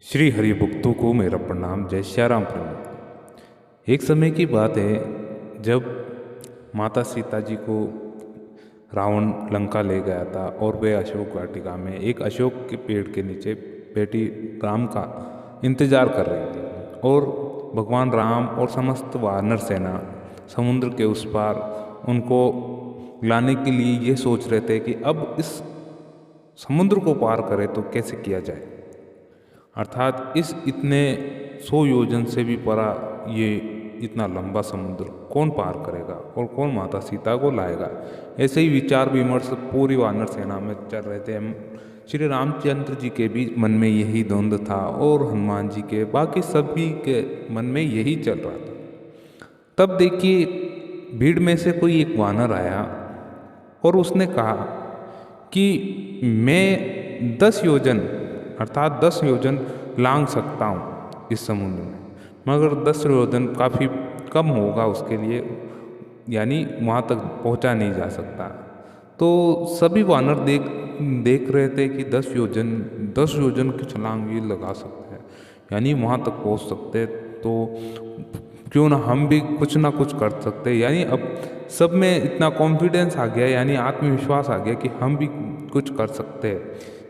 श्री हरिभक्तों को मेरा प्रणाम। जय श्याराम प्रभु। एक समय की बात है जब माता सीता जी को रावण लंका ले गया था और वे अशोक वाटिका में एक अशोक के पेड़ के नीचे बेटी राम का इंतजार कर रही थी और भगवान राम और समस्त वानर सेना समुद्र के उस पार उनको लाने के लिए ये सोच रहे थे कि अब इस समुद्र को पार करें तो कैसे किया जाए। अर्थात इस इतने 100 योजन से भी परा ये इतना लंबा समुद्र कौन पार करेगा और कौन माता सीता को लाएगा। ऐसे ही विचार विमर्श पूरी वानर सेना में चल रहे थे। श्री रामचंद्र जी के भी मन में यही द्वंद्व था और हनुमान जी के बाकी सभी के मन में यही चल रहा था। तब देखिए भीड़ में से कोई एक वानर आया और उसने कहा कि मैं 10 योजन अर्थात 10 योजन लांघ सकता हूँ इस समुद्र में, मगर 10 योजन काफ़ी कम होगा उसके लिए, यानी वहाँ तक पहुँचा नहीं जा सकता। तो सभी वानर देख रहे थे कि 10 योजन की छलांग ये लगा सकते हैं, यानी वहाँ तक पहुँच सकते, तो क्यों ना हम भी कुछ ना कुछ कर सकते। यानी अब सब में इतना कॉन्फिडेंस आ गया, यानी आत्मविश्वास आ गया कि हम भी कुछ कर सकते हैं,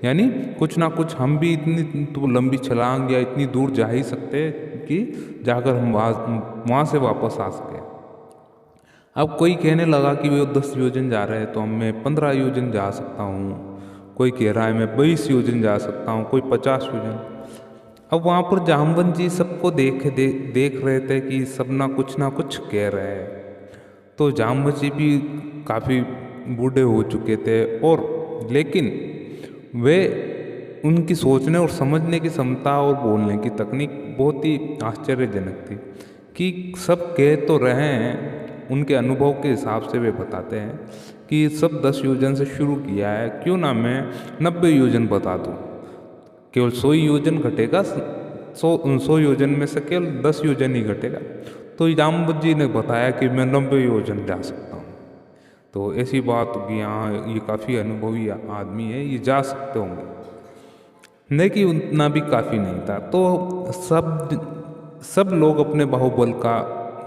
यानी कुछ ना कुछ हम भी इतनी तो लंबी छलांग या इतनी दूर जा ही सकते कि जाकर हम वहाँ से वापस आ सकें। अब कोई कहने लगा कि वो 10 योजन जा रहे हैं तो मैं 15 योजन जा सकता हूँ, कोई कह रहा है मैं 22 योजन जा सकता हूँ, कोई 50 योजन। अब वहाँ पर जामवंत जी सबको देख रहे थे कि सब ना कुछ कह रहे हैं। तो जामवंत जी भी काफ़ी बूढ़े हो चुके थे और लेकिन वे उनकी सोचने और समझने की क्षमता और बोलने की तकनीक बहुत ही आश्चर्यजनक थी कि सब कह तो रहे हैं, उनके अनुभव के हिसाब से वे बताते हैं कि सब 10 योजन से शुरू किया है, क्यों ना मैं 90 योजन बता दूँ, केवल 100 योजन घटेगा, 100 योजन में से केवल 10 योजन ही घटेगा। तो जामवंत जी ने बताया कि मैं 90 योजन जा सकता हूँ। तो ऐसी बात कि यहाँ ये काफ़ी अनुभवी आदमी है, ये जा सकते होंगे, लेकिन उतना भी काफ़ी नहीं था। तो सब लोग अपने बाहुबल का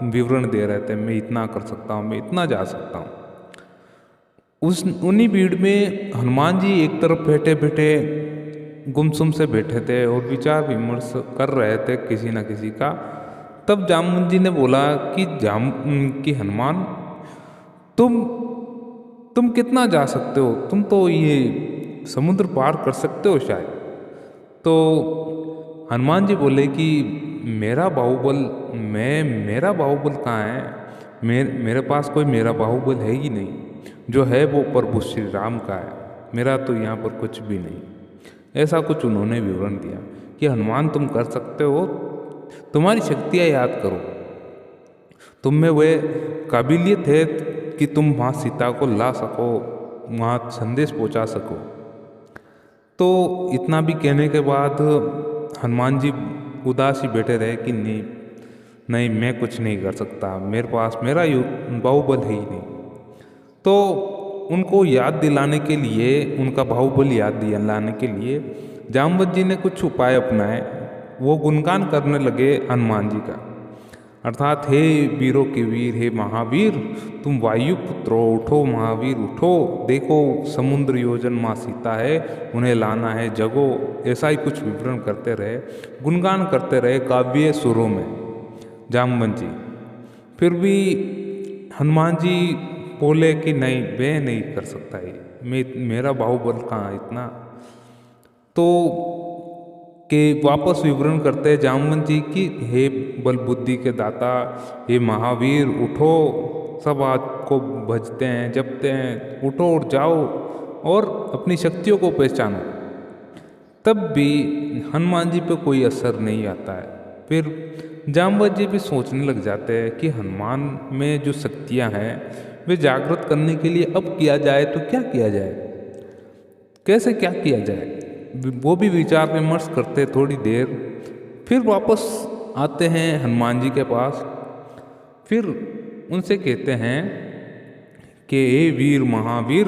विवरण दे रहे थे, मैं इतना कर सकता हूँ, मैं इतना जा सकता हूँ। उन्हीं भीड़ में हनुमान जी एक तरफ बैठे बैठे गुमसुम से बैठे थे और विचार विमर्श कर रहे थे किसी न किसी का। तब जामवंत जी ने बोला कि हनुमान तुम कितना जा सकते हो, तुम तो ये समुद्र पार कर सकते हो शायद। तो हनुमान जी बोले कि मेरा बाहुबल कहाँ है, मेरे पास कोई मेरा बाहुबल है ही नहीं, जो है वो प्रभु श्री राम का है, मेरा तो यहाँ पर कुछ भी नहीं। ऐसा कुछ उन्होंने विवरण दिया कि हनुमान तुम कर सकते हो, तुम्हारी शक्तियाँ याद करो, तुम में वह काबिलियत है कि तुम वहाँ सीता को ला सको, वहाँ संदेश पहुँचा सको। तो इतना भी कहने के बाद हनुमान जी उदास ही बैठे रहे कि नहीं मैं कुछ नहीं कर सकता, मेरे पास मेरा बाहुबल है ही नहीं। तो उनको याद दिलाने के लिए, उनका बाहुबल याद दिलाने के लिए जामवंत जी ने कुछ उपाय अपनाए। वो गुणगान करने लगे हनुमान जी का, अर्थात हे वीरों के वीर, हे महावीर, तुम वायुपुत्र हो, उठो महावीर उठो, देखो समुद्र योजन माँ सीता है, उन्हें लाना है, जगो। ऐसा ही कुछ विवरण करते रहे, गुणगान करते रहे काव्य सुरों में जामवंत जी। फिर भी हनुमान जी बोले कि नहीं मैं नहीं कर सकता, ये मेरा बाहुबल कहाँ इतना। तो के वापस विवरण करते हैं जामवंत जी की, हे बल बुद्धि के दाता, हे महावीर उठो, सब आपको भजते हैं जपते हैं, उठो और जाओ और अपनी शक्तियों को पहचानो। तब भी हनुमान जी पे कोई असर नहीं आता है। फिर जामवंत जी भी सोचने लग जाते हैं कि हनुमान में जो शक्तियाँ हैं वे जागृत करने के लिए अब किया जाए तो क्या किया जाए, कैसे क्या किया जाए। वो भी विचार विमर्श करते थोड़ी देर, फिर वापस आते हैं हनुमान जी के पास। फिर उनसे कहते हैं कि हे वीर महावीर,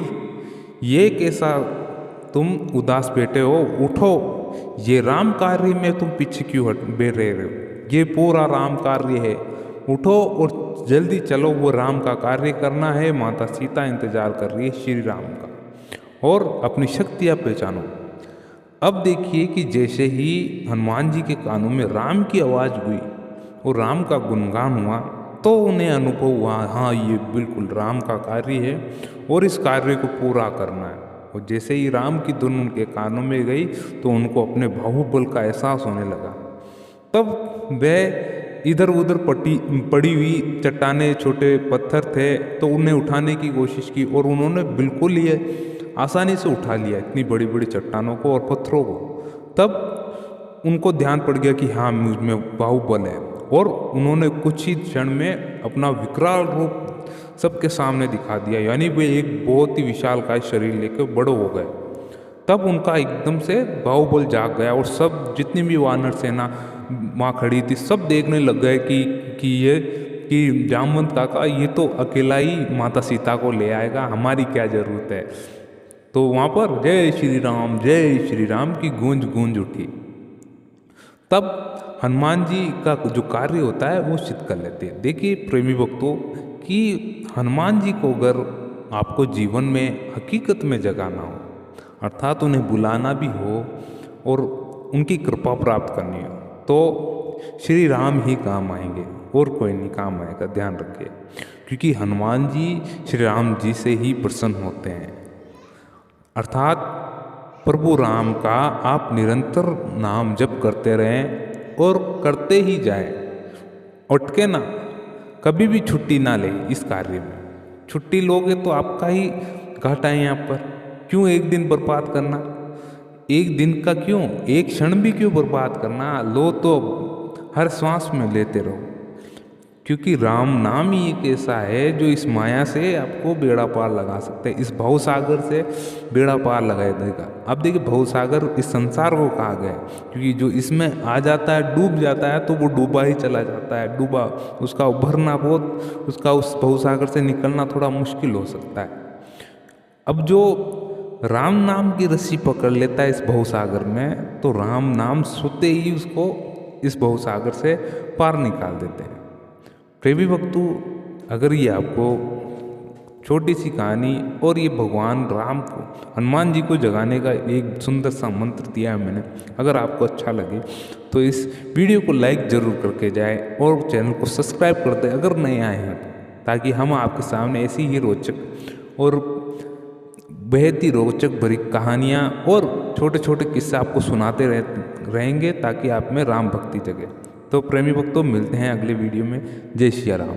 ये कैसा तुम उदास बैठे हो, उठो ये राम कार्य में तुम पीछे क्यों हट बैठ रहे हो, ये पूरा राम कार्य है, उठो और जल्दी चलो, वो राम का कार्य करना है। माता सीता इंतजार कर रही है श्री राम का, और अपनी शक्तियाँ पहचानो। अब देखिए कि जैसे ही हनुमान जी के कानों में राम की आवाज़ हुई और राम का गुणगान हुआ, तो उन्हें अनुभव हुआ, हाँ ये बिल्कुल राम का कार्य है और इस कार्य को पूरा करना है। और जैसे ही राम की धुन उनके कानों में गई तो उनको अपने बाहुबल का एहसास होने लगा। तब वह इधर उधर पड़ी हुई चट्टाने, छोटे पत्थर थे, तो उन्हें उठाने की कोशिश की और उन्होंने बिल्कुल ये आसानी से उठा लिया इतनी बड़ी बड़ी चट्टानों को और पत्थरों को। तब उनको ध्यान पड़ गया कि हाँ मुझ में बाहुबल है, और उन्होंने कुछ ही क्षण में अपना विकराल रूप सबके सामने दिखा दिया, यानी वे एक बहुत ही विशालकाय शरीर लेकर बड़े हो गए। तब उनका एकदम से बाहुबल जाग गया और सब जितनी भी वानर सेना वहाँ खड़ी थी सब देखने लग गए कि जामवंत काका ये तो अकेला ही माता सीता को ले आएगा, हमारी क्या ज़रूरत है। तो वहाँ पर जय श्री राम की गूंज गूंज उठी। तब हनुमान जी का जो कार्य होता है वो सिद्ध कर लेते हैं। देखिए प्रेमी भक्तों, कि हनुमान जी को अगर आपको जीवन में हकीकत में जगाना हो, अर्थात उन्हें बुलाना भी हो और उनकी कृपा प्राप्त करनी हो, तो श्री राम ही काम आएंगे और कोई नहीं काम आएगा, ध्यान रखिए। क्योंकि हनुमान जी श्री राम जी से ही प्रसन्न होते हैं। अर्थात प्रभु राम का आप निरंतर नाम जप करते रहें और करते ही जाएं, अटके ना, कभी भी छुट्टी ना ले इस कार्य में। छुट्टी लोगे तो आपका ही घाटा है यहाँ पर। क्यों एक दिन बर्बाद करना, एक दिन का क्यों, एक क्षण भी क्यों बर्बाद करना, लो तो हर श्वास में लेते रहो। क्योंकि राम नाम ही एक ऐसा है जो इस माया से आपको बेड़ा पार लगा सकते हैं, इस भवसागर से बेड़ा पार लगा देगा। अब देखिए भवसागर इस संसार को कहा गया है, क्योंकि जो इसमें आ जाता है डूब जाता है तो वो डूबा ही चला जाता है, डूबा, उसका उभरना बहुत, उसका उस भवसागर से निकलना थोड़ा मुश्किल हो सकता है। अब जो राम नाम की रस्सी पकड़ लेता है इस भवसागर में, तो राम नाम सुनते ही उसको इस भवसागर से पार निकाल देते हैं। प्रेमी भक्तों, अगर ये आपको छोटी सी कहानी और ये भगवान राम को, हनुमान जी को जगाने का एक सुंदर सा मंत्र दिया है मैंने, अगर आपको अच्छा लगे तो इस वीडियो को लाइक ज़रूर करके जाए और चैनल को सब्सक्राइब कर दें अगर नए आए हैं, ताकि हम आपके सामने ऐसी ही रोचक और बेहद ही रोचक भरी कहानियाँ और छोटे छोटे किस्से आपको सुनाते रहेंगे, ताकि आप में राम भक्ति जगे। तो प्रेमी भक्तों, मिलते हैं अगले वीडियो में। जय श्री राम।